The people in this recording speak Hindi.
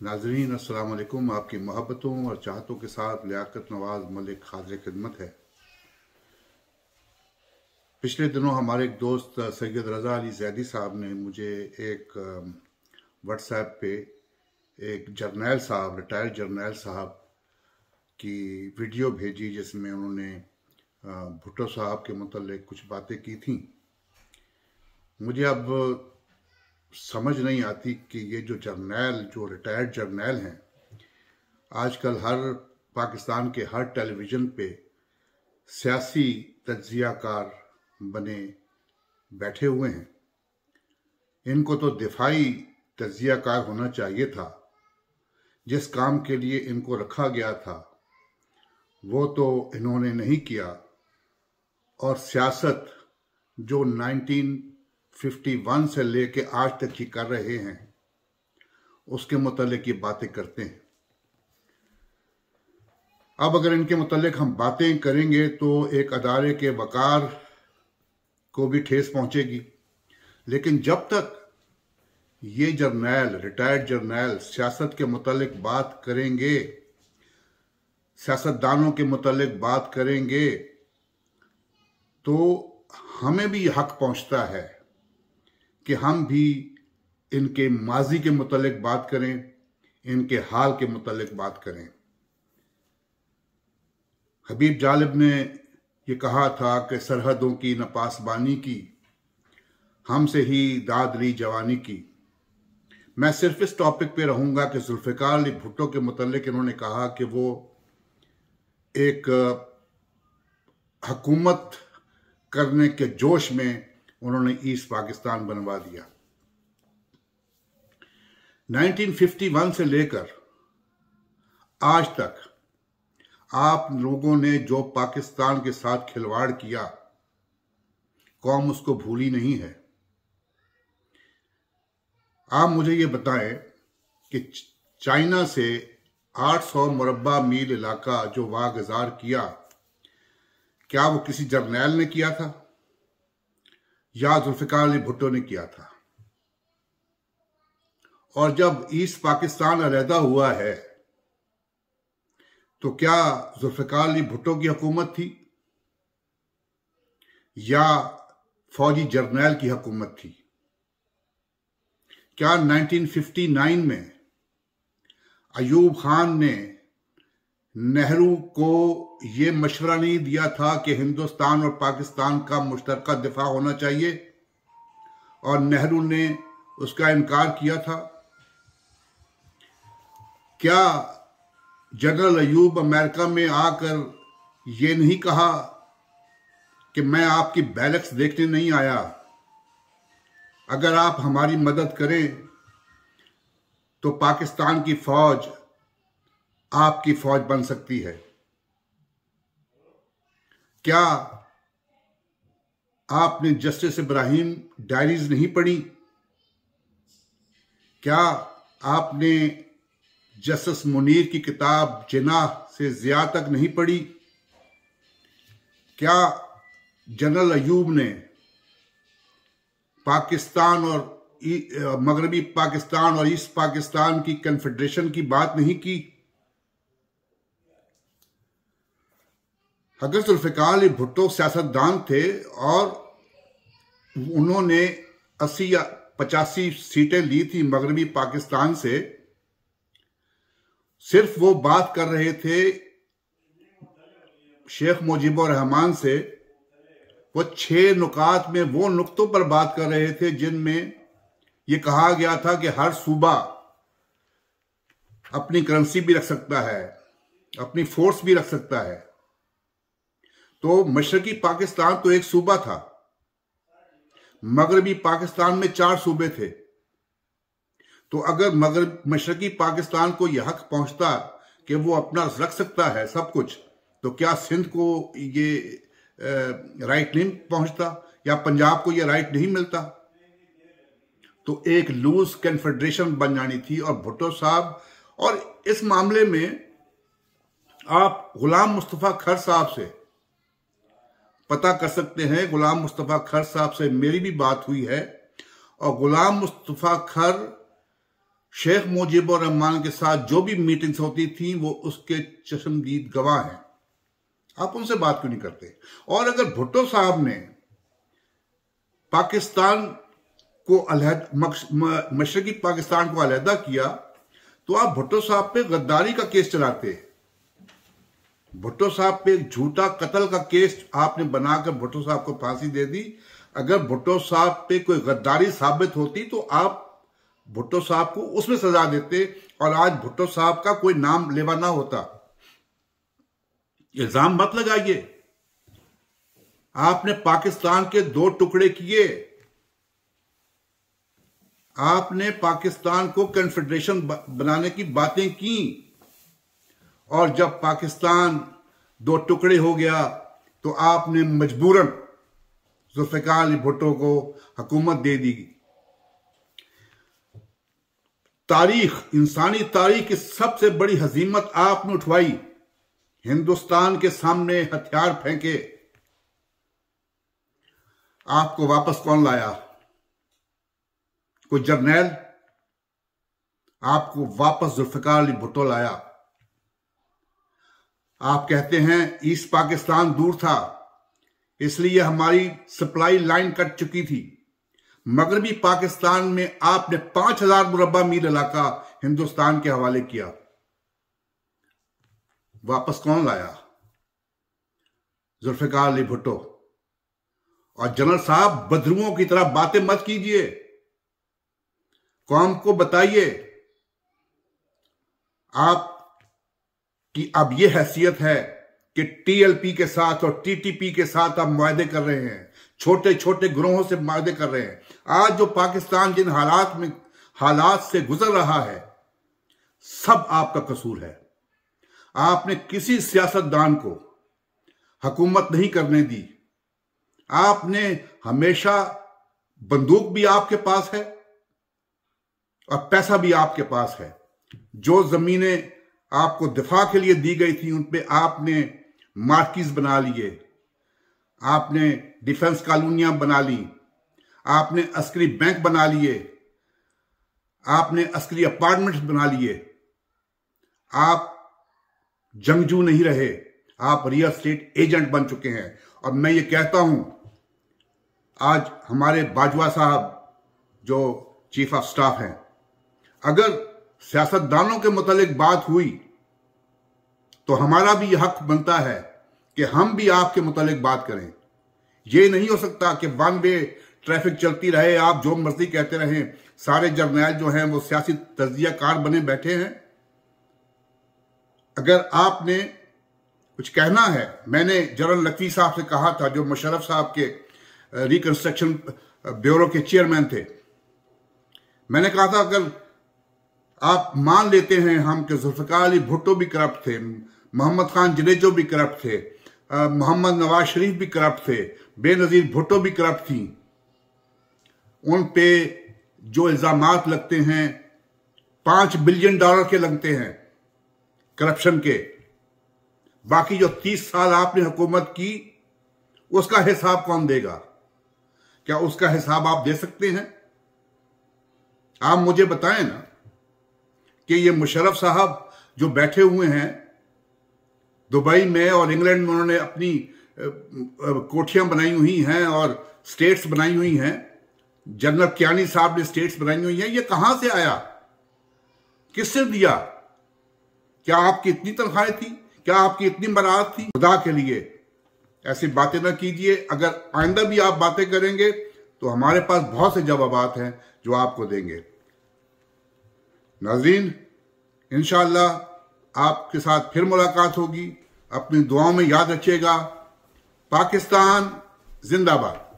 नाजरीन अस्सलाम वालेकुम। आपकी मोहब्बतों और चाहतों के साथ लियाकत नवाज मलिक हाज़िर खिदमत है। पिछले दिनों हमारे एक दोस्त सैयद रज़ा अली ज़ैदी साहब ने मुझे एक व्हाट्सएप पे एक जर्नैल साहब, रिटायर्ड जर्नैल साहब की वीडियो भेजी, जिसमें उन्होंने भुट्टो साहब के मुतल्लिक़ कुछ बातें की थी। मुझे अब समझ नहीं आती कि ये जो रिटायर्ड जर्नैल हैं, आजकल पाकिस्तान के हर टेलीविज़न पे सियासी तज्ज़ियाकार बने बैठे हुए हैं। इनको तो दिफाई तज्ज़ियाकार होना चाहिए था। जिस काम के लिए इनको रखा गया था वो तो इन्होंने नहीं किया, और सियासत जो 1951 से लेके आज तक ही कर रहे हैं उसके मुतालिक ये बातें करते हैं। अब अगर इनके मुतालिक हम बातें करेंगे तो एक अदारे के वकार को भी ठेस पहुंचेगी। लेकिन जब तक ये रिटायर्ड जर्नैल सियासत के मुतालिक बात करेंगे, सियासतदानों के मुतालिक बात करेंगे, तो हमें भी हक पहुंचता है कि हम भी इनके माजी के मुतालिक बात करें, इनके हाल के मुतालिक बात करें। हबीब जालिब ने ये कहा था कि सरहदों की न पासबानी की, हमसे ही दाद ली जवानी की। मैं सिर्फ इस टॉपिक पे रहूंगा कि जुल्फ़िकार अली भुट्टो के मुतालिक इन्होंने कहा कि वो एक हुकूमत करने के जोश में उन्होंने ईस्ट पाकिस्तान बनवा दिया। 1951 से लेकर आज तक आप लोगों ने जो पाकिस्तान के साथ खिलवाड़ किया, कौम उसको भूली नहीं है। आप मुझे ये बताएं कि चाइना से 800 मुरब्बा मील इलाका जो वागजार किया, क्या वो किसी जर्नैल ने किया था या जुल्फ़िकार अली भुट्टो ने किया था? और जब ईस्ट पाकिस्तान अलहदा हुआ है तो क्या जुल्फ़िकार अली भुट्टो की हुकूमत थी या फौजी जर्नैल की हुकूमत थी? क्या 1959 में अयूब खान ने नेहरू को ये मशवरा नहीं दिया था कि हिंदुस्तान और पाकिस्तान का मुश्तरका दिफा होना चाहिए, और नेहरू ने उसका इनकार किया था? क्या जनरल अयूब अमेरिका में आकर ये नहीं कहा कि मैं आपकी बैरक्स देखने नहीं आया, अगर आप हमारी मदद करें तो पाकिस्तान की फौज आपकी फौज बन सकती है? क्या आपने जस्टिस इब्राहिम डायरीज नहीं पढ़ी? क्या आपने जस्टिस मुनीर की किताब जिनाह से ज़िया तक नहीं पढ़ी? क्या जनरल अयूब ने पाकिस्तान और मगरबी पाकिस्तान और ईस्ट पाकिस्तान की कन्फेडरेशन की बात नहीं की? अगर जुल्फ़िकार अली भुट्टो सियासतदान थे और उन्होंने 80 या 85 सीटें ली थी मगरबी पाकिस्तान से, सिर्फ वो बात कर रहे थे शेख मुजीबुर रहमान से, वो 6 नुकात में वो नुक्तों पर बात कर रहे थे जिनमें ये कहा गया था कि हर सूबा अपनी करेंसी भी रख सकता है, अपनी फोर्स भी रख सकता है। तो मशरकी पाकिस्तान तो एक सूबा था, मगरबी पाकिस्तान में 4 सूबे थे। तो अगर मशरकी पाकिस्तान को यह हक पहुंचता कि वो अपना रख सकता है सब कुछ, तो क्या सिंध को ये राइट नहीं पहुंचता या पंजाब को ये राइट नहीं मिलता? तो एक लूज कन्फेडरेशन बन जानी थी। और भुट्टो साहब, और इस मामले में आप गुलाम मुस्तफा खर साहब से पता कर सकते हैं। गुलाम मुस्तफा खर साहब से मेरी भी बात हुई है, और गुलाम मुस्तफा खर शेख मुजीबुर रहमान के साथ जो भी मीटिंग्स होती थी वो उसके चश्मदीद गवाह हैं। आप उनसे बात क्यों नहीं करते? और अगर भुट्टो साहब ने पाकिस्तान को मशरकी पाकिस्तान को अलहदा किया तो आप भुट्टो साहब पे गद्दारी का केस चलाते। भुट्टो साहब पे एक झूठा कत्ल का केस आपने बनाकर भुट्टो साहब को फांसी दे दी। अगर भुट्टो साहब पे कोई गद्दारी साबित होती तो आप भुट्टो साहब को उसमें सजा देते और आज भुट्टो साहब का कोई नाम लेवा ना होता। इल्जाम मत लगाइए। आपने पाकिस्तान के 2 टुकड़े किए। आपने पाकिस्तान को कन्फेडरेशन बनाने की बातें की और जब पाकिस्तान 2 टुकड़े हो गया तो आपने मजबूरन जुल्फिकार अली भुट्टो को हुकूमत दे दी। इंसानी तारीख की सबसे बड़ी हजीमत आपने उठवाई। हिंदुस्तान के सामने हथियार फेंके। आपको वापस कौन लाया? कोई जर्नैल? आपको वापस जुल्फिकार अली भुट्टो लाया। आप कहते हैं ईस्ट पाकिस्तान दूर था इसलिए हमारी सप्लाई लाइन कट चुकी थी। मगरबी पाकिस्तान में आपने 5000 मुरब्बा मील इलाका हिंदुस्तान के हवाले किया। वापस कौन लाया? जुल्फिकार अली भुट्टो। और जनरल साहब, बदरुओं की तरह बातें मत कीजिए। कौम को बताइए आपकी अब यह हैसियत है कि टीएलपी के साथ और टीटीपी के साथ आप मुआहदे कर रहे हैं, छोटे छोटे ग्रोहों से मुआहदे कर रहे हैं। आज जो पाकिस्तान जिन हालात से गुजर रहा है सब आपका कसूर है। आपने किसी सियासतदान को हुकूमत नहीं करने दी। आपने हमेशा बंदूक भी आपके पास है और पैसा भी आपके पास है। जो जमीनें आपको दिफा के लिए दी गई थी उन पे आपने मार्किज बना लिए, आपने डिफेंस कॉलोनियां बना ली, आपने अस्करी बैंक बना लिए, आपने अस्करी अपार्टमेंट्स बना लिए। आप जंगजू नहीं रहे, आप रियल एस्टेट एजेंट बन चुके हैं। और मैं ये कहता हूं, आज हमारे बाजवा साहब जो चीफ ऑफ स्टाफ हैं, अगर सियासतदानों के मुतालिक बात हुई तो हमारा भी यह हक बनता है कि हम भी आपके मुतालिक बात करें। ये नहीं हो सकता कि वन वे ट्रैफिक चलती रहे, आप जो मर्जी कहते रहें। सारे जर्नैल जो हैं वो सियासी तज्जियाकार बने बैठे हैं। अगर आपने कुछ कहना है, मैंने जनरल नकवी साहब से कहा था जो मुशर्रफ साहब के रिकंस्ट्रक्शन ब्यूरो के चेयरमैन थे, मैंने कहा था अगर आप मान लेते हैं हम कि जुल्फिकार अली भुट्टो भी करप्ट थे, मोहम्मद खान जनेजो भी करप्ट थे, मोहम्मद नवाज शरीफ भी करप्ट थे, बेनजीर भुट्टो भी करप्ट थी, उन पे जो इल्जामात लगते हैं $5 बिलियन के लगते हैं करप्शन के, बाकी जो 30 साल आपने हुकूमत की उसका हिसाब कौन देगा? क्या उसका हिसाब आप दे सकते हैं? आप मुझे बताएं ना कि ये मुशर्रफ साहब जो बैठे हुए हैं दुबई में और इंग्लैंड में, उन्होंने अपनी कोठियां बनाई हुई हैं और स्टेट्स बनाई हुई हैं, जनरल कियानी साहब ने स्टेट्स बनाई हुई हैं, ये कहां से आया? किसने दिया? क्या आपकी इतनी तनख्वाहें थी? क्या आपकी इतनी बरात थी? खुदा के लिए ऐसी बातें ना कीजिए। अगर आइंदा भी आप बातें करेंगे तो हमारे पास बहुत से जवाबात हैं जो आपको देंगे। नाज़रीन, इंशाअल्लाह आपके साथ फिर मुलाकात होगी। अपनी दुआओं में याद रखिएगा। पाकिस्तान जिंदाबाद।